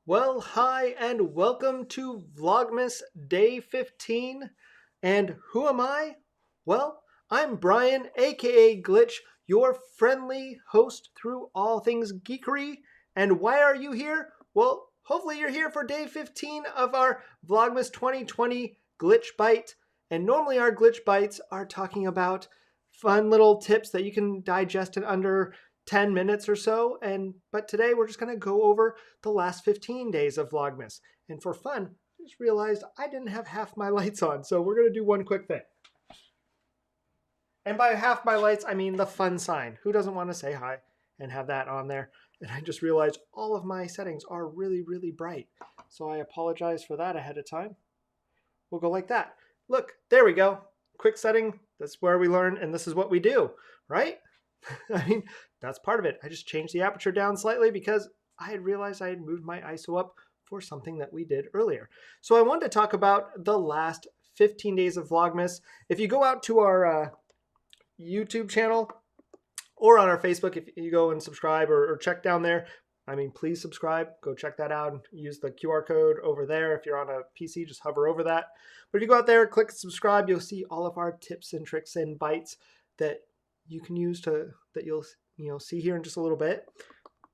Well, hi, and welcome to Vlogmas Day 15. And who am I? Well, I'm Brian, aka Glitch, your friendly host through all things geekery. And why are you here? Well, hopefully you're here for Day 15 of our Vlogmas 2020 Glitch Byte. And normally our Glitch Bytes are talking about fun little tips that you can digest in under 10 minutes or so. But today we're just going to go over the last 15 days of Vlogmas. And for fun, I just realized I didn't have half my lights on, so we're going to do one quick thing. And by half my lights, I mean the fun sign. Who doesn't want to say hi and have that on there? And I just realized all of my settings are really, really bright. So I apologize for that ahead of time. We'll go like that. Look, there we go. Quick setting. That's where we learn, and this is what we do, right? I mean, that's part of it. I just changed the aperture down slightly because I had realized I had moved my ISO up for something that we did earlier. So I wanted to talk about the last 15 days of Vlogmas. If you go out to our YouTube channel or on our Facebook, if you go and subscribe or check down there, I mean, please subscribe. Go check that out and use the QR code over there. If you're on a PC, just hover over that. But if you go out there, click subscribe, you'll see all of our tips and tricks and bites that you can use that you'll see here in just a little bit.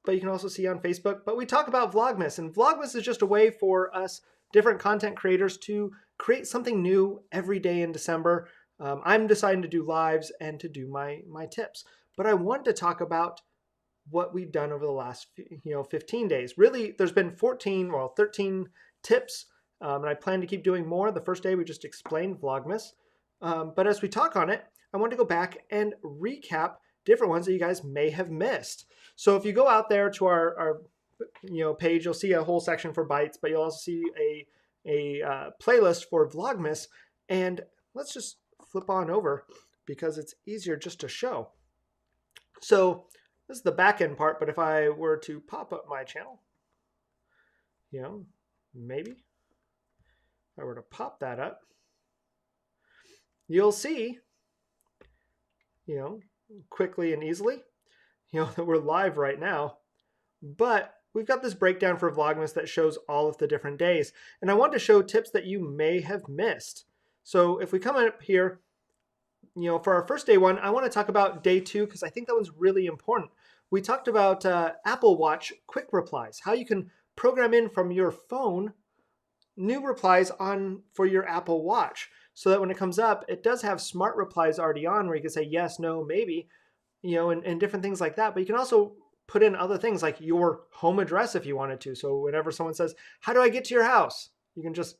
But you can also see on Facebook. But we talk about Vlogmas, and Vlogmas is just a way for us different content creators to create something new every day in December. I'm deciding to do lives and to do my tips. But I want to talk about what we've done over the last 15 days. Really, there's been 13 tips, and I plan to keep doing more. The first day we just explained Vlogmas. But as we talk on it, I want to go back and recap different ones that you guys may have missed. So if you go out there to our page, you'll see a whole section for Bytes, but you'll also see a playlist for Vlogmas. And let's just flip on over because it's easier just to show. So this is the back end part, but if I were to pop up my channel, maybe if I were to pop that up, you'll see, quickly and easily, that we're live right now. But we've got this breakdown for Vlogmas that shows all of the different days. And I want to show tips that you may have missed. So if we come up here, for our first day one, I want to talk about day 2 because I think that one's really important. We talked about Apple Watch quick replies, how you can program in from your phone new replies on for your Apple Watch so that when it comes up, it does have smart replies already on where you can say yes, no, maybe, and different things like that. But you can also put in other things like your home address if you wanted to. So whenever someone says, how do I get to your house? You can just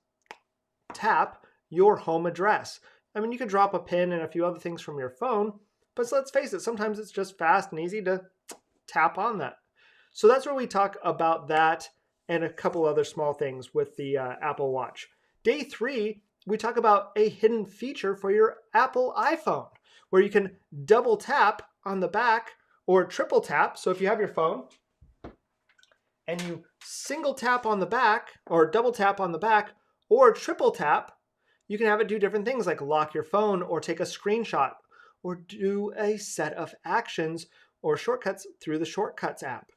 tap your home address. I mean, you could drop a pin and a few other things from your phone, but let's face it, sometimes it's just fast and easy to tap on that. So that's where we talk about that and a couple other small things with the Apple Watch. Day 3, we talk about a hidden feature for your Apple iPhone where you can double tap on the back or triple tap. So if you have your phone and you single tap on the back or double tap on the back or triple tap, you can have it do different things like lock your phone or take a screenshot or do a set of actions or shortcuts through the Shortcuts app.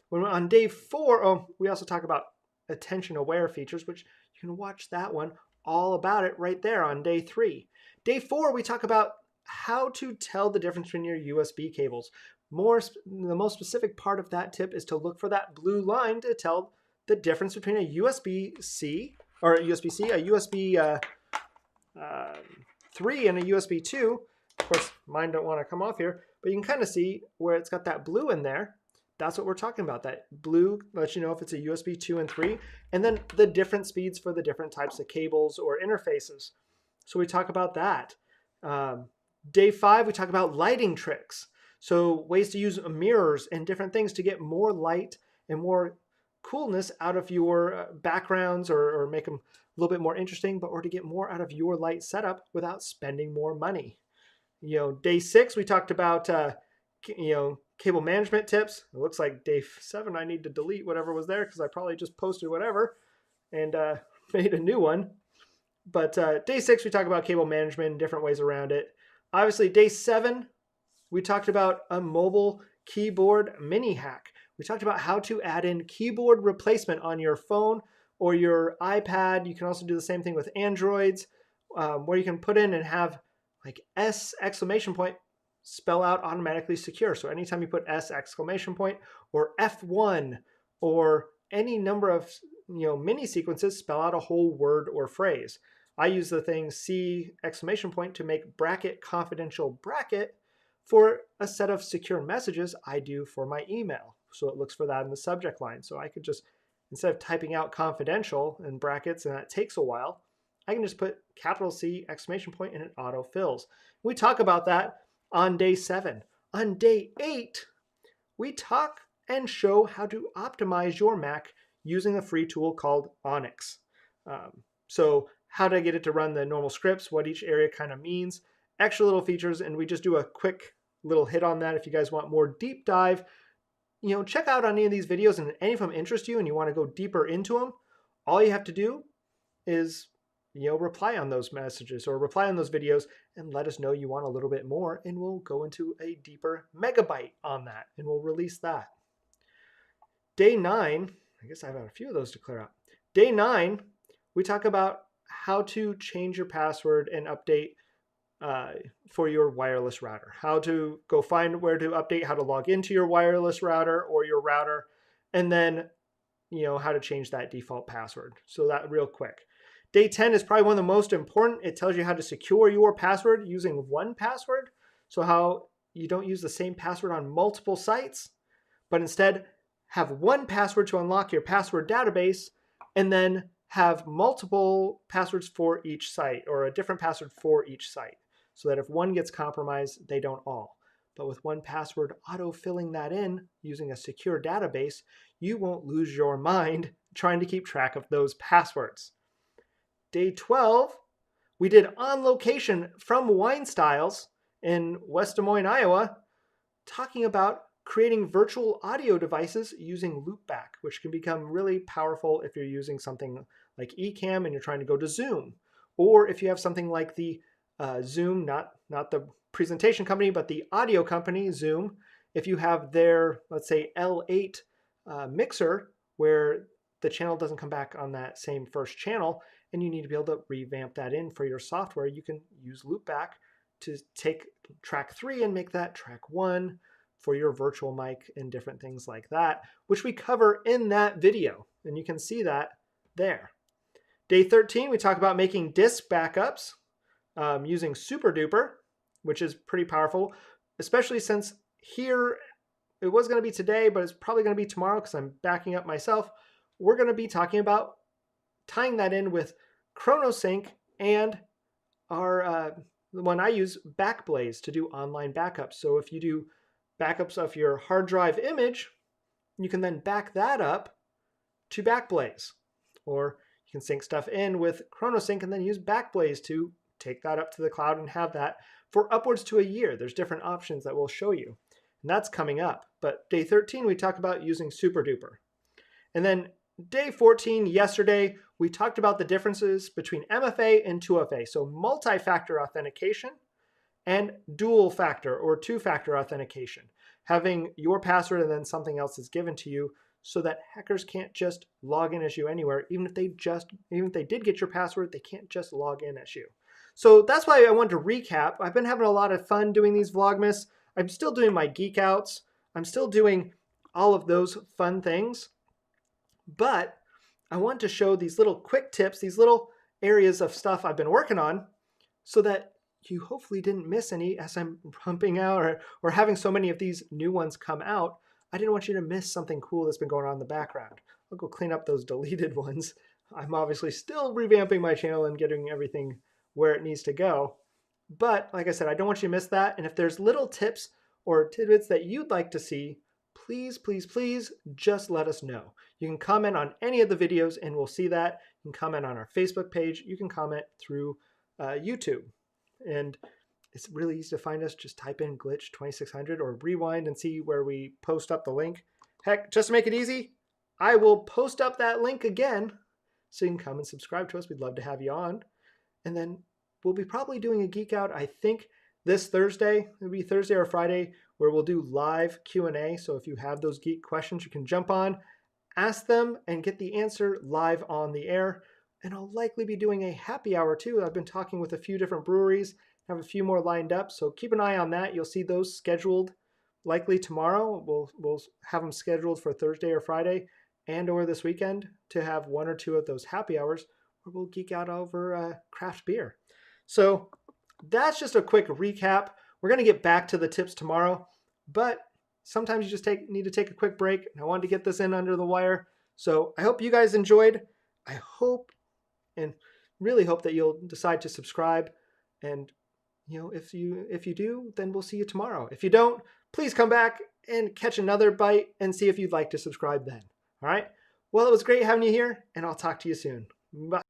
When on day 4, we also talk about attention aware features, which you can watch that one all about it right there on day 3. Day 4, we talk about how to tell the difference between your USB cables. The most specific part of that tip is to look for that blue line to tell the difference between a USB-C or a USB-C, a USB 3 and a USB 2. Of course, mine don't want to come off here, but you can kind of see where it's got that blue in there. That's what we're talking about. That blue lets you know if it's a USB 2 and 3, and then the different speeds for the different types of cables or interfaces. So we talk about that. Day 5, we talk about lighting tricks. So ways to use mirrors and different things to get more light and more coolness out of your backgrounds or make them a little bit more interesting, or to get more out of your light setup without spending more money. Day 6, we talked about, cable management tips. It looks like day 7, I need to delete whatever was there because I probably just posted whatever and made a new one. But day 6, we talk about cable management and different ways around it. Obviously, day 7, we talked about a mobile keyboard mini hack. We talked about how to add in keyboard replacement on your phone or your iPad. You can also do the same thing with Androids, where you can put in and have like S exclamation point spell out automatically secure. So anytime you put S exclamation point or F1 or any number of mini sequences, spell out a whole word or phrase. I use the thing C exclamation point to make bracket confidential bracket for a set of secure messages I do for my email. So it looks for that in the subject line. So I could just, instead of typing out confidential in brackets, and that takes a while, I can just put capital C exclamation point and it auto fills. We talk about that on day 7. On day 8, we talk and show how to optimize your Mac using a free tool called Onyx. So how to get it to run the normal scripts, what each area kind of means, extra little features, and we just do a quick little hit on that. If you guys want more deep dive, check out any of these videos, and any of them interest you and you want to go deeper into them, all you have to do is reply on those messages or reply on those videos and let us know you want a little bit more, and we'll go into a deeper megabyte on that and we'll release that. Day 9, I guess I have a few of those to clear out. Day 9, we talk about how to change your password and update for your wireless router. How to go find where to update, how to log into your wireless router or your router, and then how to change that default password. So that real quick. Day 10 is probably one of the most important. It tells you how to secure your password using one password. So how you don't use the same password on multiple sites, but instead have one password to unlock your password database, and then have multiple passwords for each site, or a different password for each site, so that if one gets compromised, they don't all. But with one password auto-filling that in using a secure database, you won't lose your mind trying to keep track of those passwords. Day 12, we did On Location from Wine Styles in West Des Moines, Iowa, talking about creating virtual audio devices using loopback, which can become really powerful if you're using something like Ecamm and you're trying to go to Zoom, or if you have something like the Zoom, not the presentation company, but the audio company, Zoom. If you have their, let's say, L8 mixer where the channel doesn't come back on that same first channel, and you need to be able to revamp that in for your software, you can use loopback to take track 3 and make that track 1 for your virtual mic and different things like that, which we cover in that video, and you can see that there. Day 13, we talk about making disk backups using SuperDuper, which is pretty powerful, especially since here, it was going to be today, but it's probably going to be tomorrow because I'm backing up myself. We're going to be talking about tying that in with ChronoSync and our the one I use, Backblaze, to do online backups. So if you do backups of your hard drive image, you can then back that up to Backblaze. Or you can sync stuff in with ChronoSync and then use Backblaze to take that up to the cloud and have that for upwards to a year. There's different options that we'll show you. And that's coming up. But day 13, we talk about using SuperDuper. And then day 14, yesterday, we talked about the differences between MFA and 2FA. So multi-factor authentication and dual factor or two-factor authentication. Having your password and then something else is given to you so that hackers can't just log in as you anywhere. Even if they did get your password, they can't just log in as you. So that's why I wanted to recap. I've been having a lot of fun doing these Vlogmas. I'm still doing my geek outs. I'm still doing all of those fun things. But I want to show these little quick tips, these little areas of stuff I've been working on so that you hopefully didn't miss any as I'm pumping out or having so many of these new ones come out. I didn't want you to miss something cool that's been going on in the background. I'll go clean up those deleted ones. I'm obviously still revamping my channel and getting everything where it needs to go. But like I said, I don't want you to miss that. And if there's little tips or tidbits that you'd like to see, please, please, please just let us know. You can comment on any of the videos and we'll see that. You can comment on our Facebook page. You can comment through YouTube. And it's really easy to find us. Just type in Glitch 2600 or rewind and see where we post up the link. Heck, just to make it easy, I will post up that link again so you can come and subscribe to us. We'd love to have you on. And then we'll be probably doing a geek out, I think, this Thursday. It'll be Thursday or Friday, where we'll do live Q&A. So if you have those geek questions, you can jump on, ask them, and get the answer live on the air. And I'll likely be doing a happy hour too. I've been talking with a few different breweries, have a few more lined up. So keep an eye on that. You'll see those scheduled likely tomorrow. We'll have them scheduled for Thursday or Friday and or this weekend to have one or two of those happy hours where we'll geek out over craft beer. So that's just a quick recap. We're going to get back to the tips tomorrow, but sometimes you just need to take a quick break. And I wanted to get this in under the wire. So I hope you guys enjoyed. I hope and really hope that you'll decide to subscribe. And if you do, then we'll see you tomorrow. If you don't, please come back and catch another bite and see if you'd like to subscribe then. All right. Well, it was great having you here, and I'll talk to you soon. Bye.